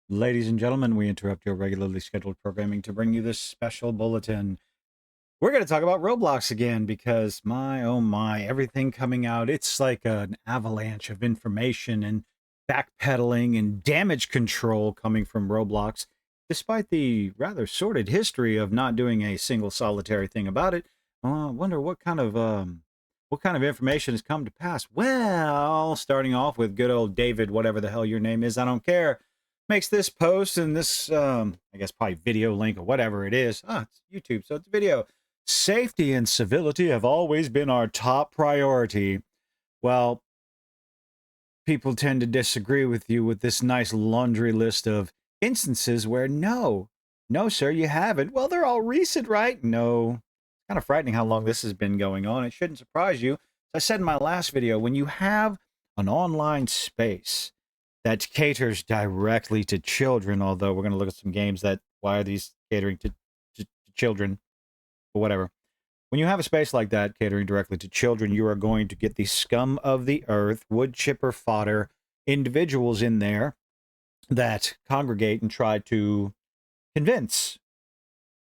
Ladies and gentlemen, we interrupt your regularly scheduled programming to bring you this special bulletin. We're going to talk about Roblox again because my oh my, everything coming out, it's like an avalanche of information and backpedaling and damage control coming from Roblox, despite the rather sordid history of not doing a single solitary thing about it. I wonder what kind of information has come to pass. Well, starting off with good old David, whatever the hell your name is, I don't care, makes this post and this I guess probably video link or whatever it is. It's YouTube, so it's video. Safety and civility have always been our top priority. Well, people tend to disagree with you with this nice laundry list of instances where no, sir, you haven't. Well, they're all recent, right? No. It's kind of frightening how long this has been going on. It shouldn't surprise you. As I said in my last video, when you have an online space that caters directly to children, although we're going to look at some games that, why are these catering to children or whatever. When you have a space like that catering directly to children, you are going to get the scum of the earth, wood chipper fodder individuals in there that congregate and try to convince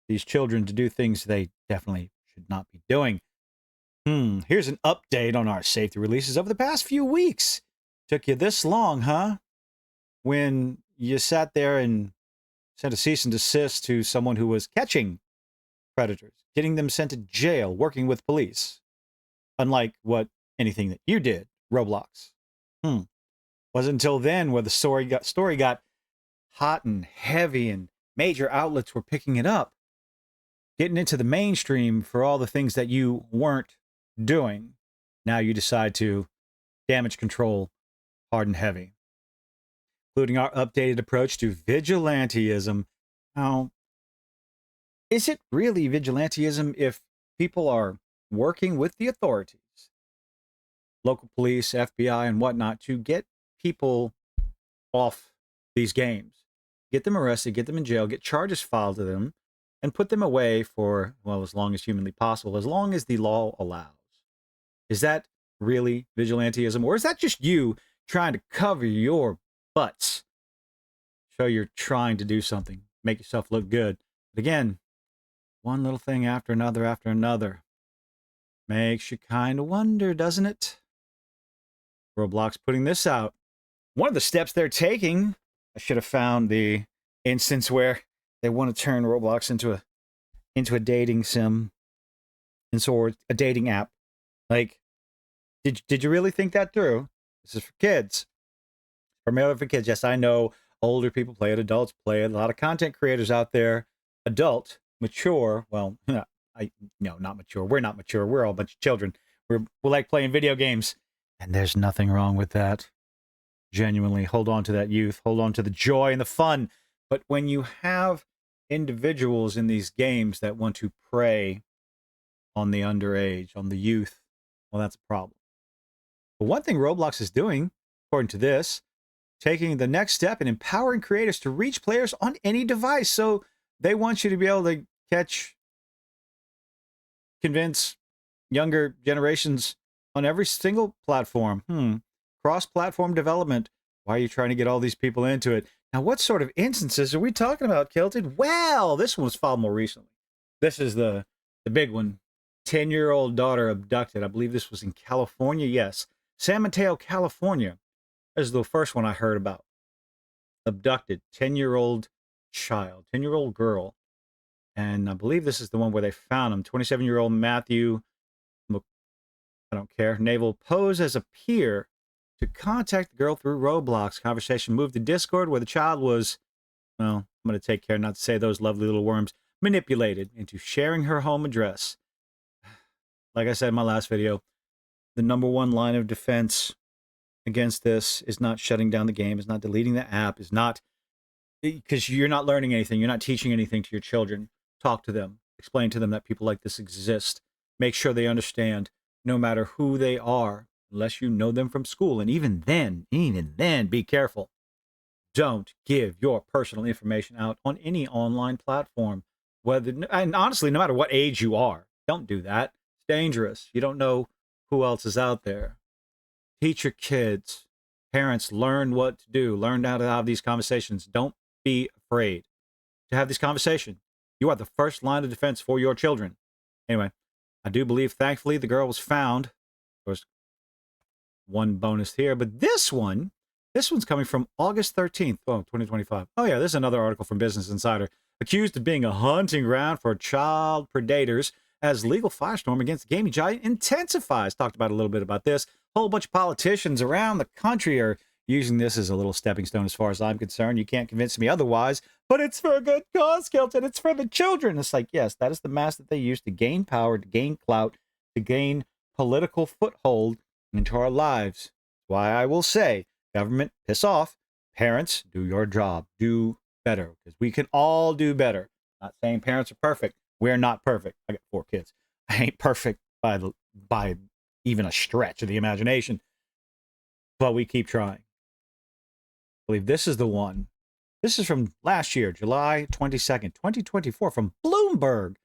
these children to do things they definitely should not be doing. Here's an update on our safety releases over the past few weeks. Took you this long, huh? When you sat there and sent a cease and desist to someone who was catching predators, getting them sent to jail, working with police. Unlike what anything that you did, Roblox. Wasn't until then where the story got hot and heavy and major outlets were picking it up, getting into the mainstream for all the things that you weren't doing. Now you decide to damage control hard and heavy, including our updated approach to vigilantism. Now, is it really vigilantism if people are working with the authorities, local police, FBI, and whatnot, to get people off these games, get them arrested, get them in jail, get charges filed to them, and put them away for, well, as long as humanly possible, as long as the law allows? Is that really vigilantism, or is that just you trying to cover your butts, show you're trying to do something, make yourself look good? But again, one little thing after another. Makes you kind of wonder, doesn't it? Roblox putting this out. One of the steps they're taking, I should have found the instance where they want to turn Roblox into a dating sim, and so a dating app. Like, did you really think that through? This is for kids, primarily for kids. Yes, I know older people play it, adults play it. A lot of content creators out there, adult, mature. Well, no, not mature. We're not mature. We're all a bunch of children. We like playing video games, and there's nothing wrong with that. Genuinely, hold on to that youth. Hold on to the joy and the fun. But when you have individuals in these games that want to prey on the underage, on the youth, well, that's a problem. But one thing Roblox is doing, according to this, taking the next step in empowering creators to reach players on any device. So they want you to be able to convince younger generations on every single platform. Cross-platform development. Why are you trying to get all these people into it? Now, what sort of instances are we talking about, Kilted? Well, this one was filed more recently. This is the big one. 10-year-old daughter abducted. I believe this was in California. Yes. San Mateo, California. This is the first one I heard about. Abducted. 10-year-old child. 10-year-old girl. And I believe this is the one where they found him. 27-year-old Matthew, I don't care, Naval, posed as a peer to contact the girl through Roblox. Conversation moved to Discord, where the child was, well, I'm going to take care not to say those lovely little worms, manipulated into sharing her home address. Like I said in my last video, the number one line of defense against this is not shutting down the game, is not deleting the app, is not, because you're not learning anything, you're not teaching anything to your children. Talk to them, explain to them that people like this exist, make sure they understand no matter who they are, unless you know them from school. And even then, be careful. Don't give your personal information out on any online platform. And honestly, no matter what age you are, don't do that. It's dangerous. You don't know who else is out there. Teach your kids. Parents, learn what to do. Learn how to have these conversations. Don't be afraid to have this conversation. You are the first line of defense for your children. Anyway, I do believe, thankfully, the girl was found. There's one bonus here, but this one's coming from August 13th, 2025. Oh, yeah, this is another article from Business Insider. Accused of being a hunting ground for child predators as legal firestorm against the gaming giant intensifies. Talked about a little bit about this. A whole bunch of politicians around the country are using this as a little stepping stone as far as I'm concerned. You can't convince me otherwise, but it's for a good cause, Kelton. It's for the children. It's like, yes, that is the mask that they use to gain power, to gain clout, to gain political foothold into our lives. Why I will say, government, piss off. Parents, do your job. Do better, because we can all do better. Not saying parents are perfect. We're not perfect. I got 4 kids. I ain't perfect by even a stretch of the imagination, but we keep trying. I believe this is the one. This is from last year, July 22nd, 2024, from Bloomberg.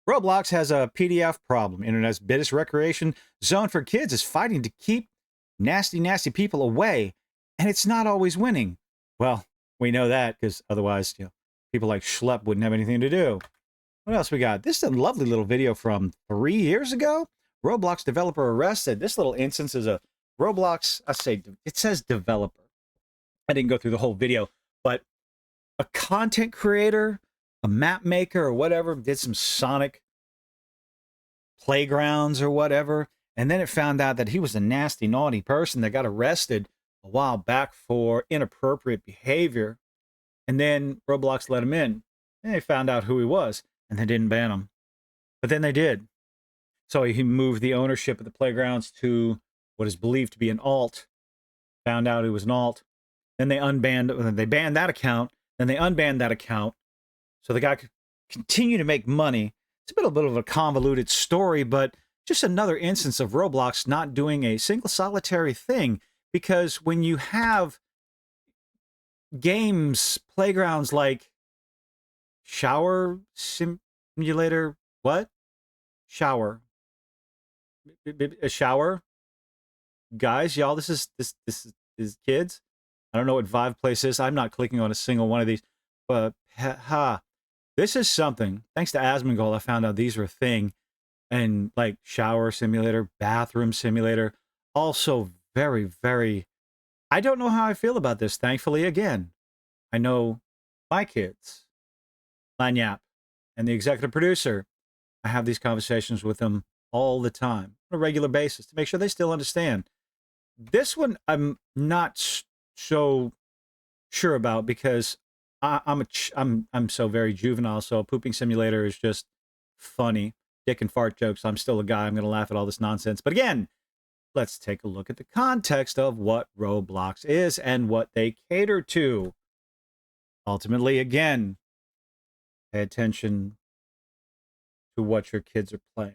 Roblox has a PDF problem. Internet's biggest recreation zone for kids is fighting to keep nasty, nasty people away, and it's not always winning. Well, we know that because otherwise, people like Schlepp wouldn't have anything to do. What else we got? This is a lovely little video from 3 years ago. Roblox developer arrested. This little instance is a Roblox, it says developer. I didn't go through the whole video, but a content creator, a map maker or whatever, did some Sonic playgrounds or whatever. And then it found out that he was a nasty, naughty person that got arrested a while back for inappropriate behavior. And then Roblox let him in. And they found out who he was, and they didn't ban him. But then they did. So he moved the ownership of the playgrounds to what is believed to be an alt. Found out it was an alt. Then they banned that account. Then they unbanned that account. So the guy could continue to make money. It's a bit of a convoluted story, but just another instance of Roblox not doing a single solitary thing. Because when you have games, playgrounds like shower simulator, what? Shower. A shower? Guys, y'all, this is kids. I don't know what Vive Place is. I'm not clicking on a single one of these. But this is something. Thanks to Asmongold, I found out these are a thing. And like shower simulator, bathroom simulator, also very, very, I don't know how I feel about this. Thankfully, again, I know my kids, Lanyap, and the executive producer. I have these conversations with them all the time on a regular basis to make sure they still understand. This one, I'm not so sure about because I'm so very juvenile. So a pooping simulator is just funny. Dick and fart jokes. I'm still a guy. I'm going to laugh at all this nonsense. But again, let's take a look at the context of what Roblox is and what they cater to. Ultimately, again, pay attention to what your kids are playing.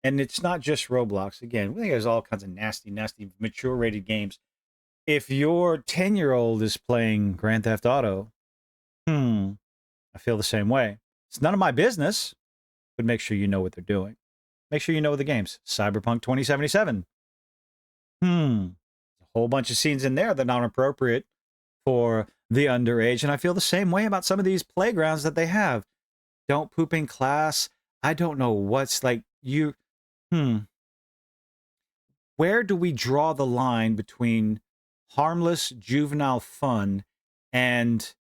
And it's not just Roblox. Again, we think there's all kinds of nasty, nasty, mature-rated games. If your 10-year-old is playing Grand Theft Auto, I feel the same way. It's none of my business, but make sure you know what they're doing. Make sure you know the games. Cyberpunk 2077. A whole bunch of scenes in there that aren't appropriate for the underage. And I feel the same way about some of these playgrounds that they have. Don't poop in class. I don't know what's like you. Where do we draw the line between harmless juvenile fun and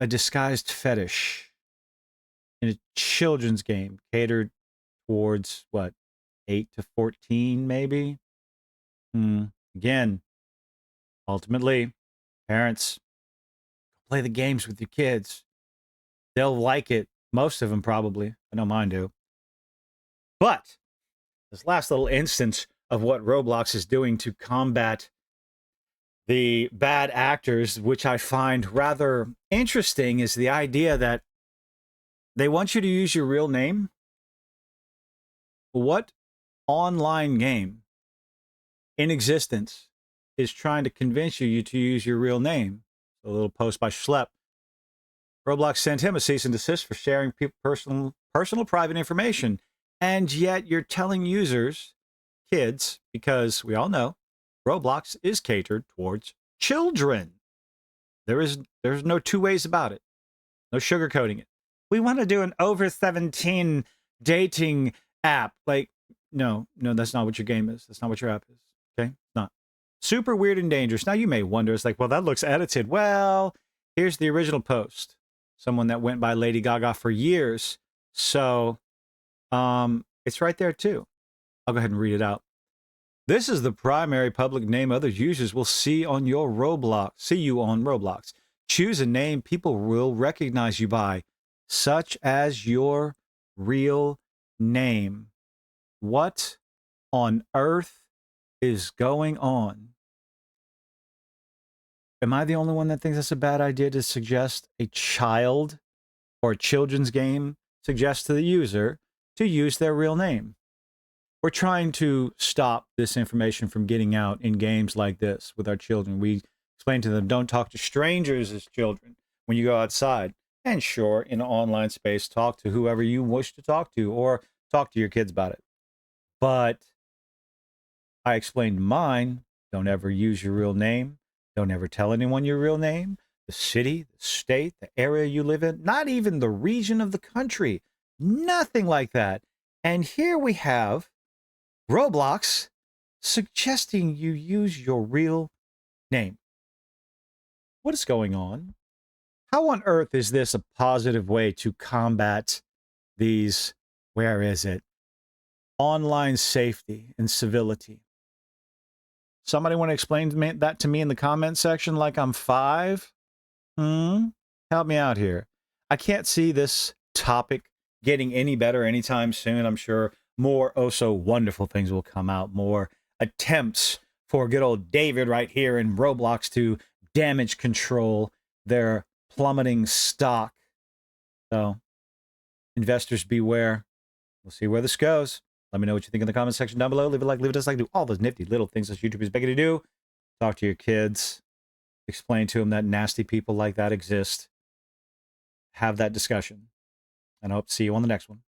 a disguised fetish in a children's game catered towards what, 8 to 14 maybe? Again, ultimately, parents, play the games with your kids. They'll like it. Most of them probably. I know mine do. But this last little instance of what Roblox is doing to combat the bad actors, which I find rather interesting, is the idea that they want you to use your real name. What online game in existence is trying to convince you to use your real name? A little post by Schlepp. Roblox sent him a cease and desist for sharing personal private information. And yet you're telling users, kids, because we all know Roblox is catered towards children. There's no two ways about it. No sugarcoating it. We want to do an over 17 dating app. Like, no, that's not what your game is. That's not what your app is. Okay? It's not. Super weird and dangerous. Now you may wonder, it's like, well, that looks edited. Well, here's the original post. Someone that went by Lady Gaga for years. So it's right there too. I'll go ahead and read it out. This is the primary public name other users will see on your Roblox. See you on Roblox. Choose a name people will recognize you by, such as your real name. What on earth is going on? Am I the only one that thinks that's a bad idea to suggest a child or a children's game suggests to the user to use their real name? We're trying to stop this information from getting out in games like this with our children. We explain to them, don't talk to strangers as children when you go outside. And sure, in an online space, talk to whoever you wish to talk to or talk to your kids about it. But I explained mine, don't ever use your real name. Don't ever tell anyone your real name, the city, the state, the area you live in, not even the region of the country, nothing like that. And here we have Roblox suggesting you use your real name. What is going on? How on earth is this a positive way to combat these, where is it? Online safety and civility. Somebody want to explain that to me in the comment section like I'm 5? Help me out here. I can't see this topic getting any better anytime soon. I'm sure more oh so wonderful things will come out. More attempts for good old David right here in Roblox to damage control their plummeting stock. So investors beware. We'll see where this goes. Let me know what you think in the comment section down below. Leave a like, leave a dislike, do all those nifty little things that YouTube is begging you to do. Talk to your kids. Explain to them that nasty people like that exist. Have that discussion. And I hope to see you on the next one.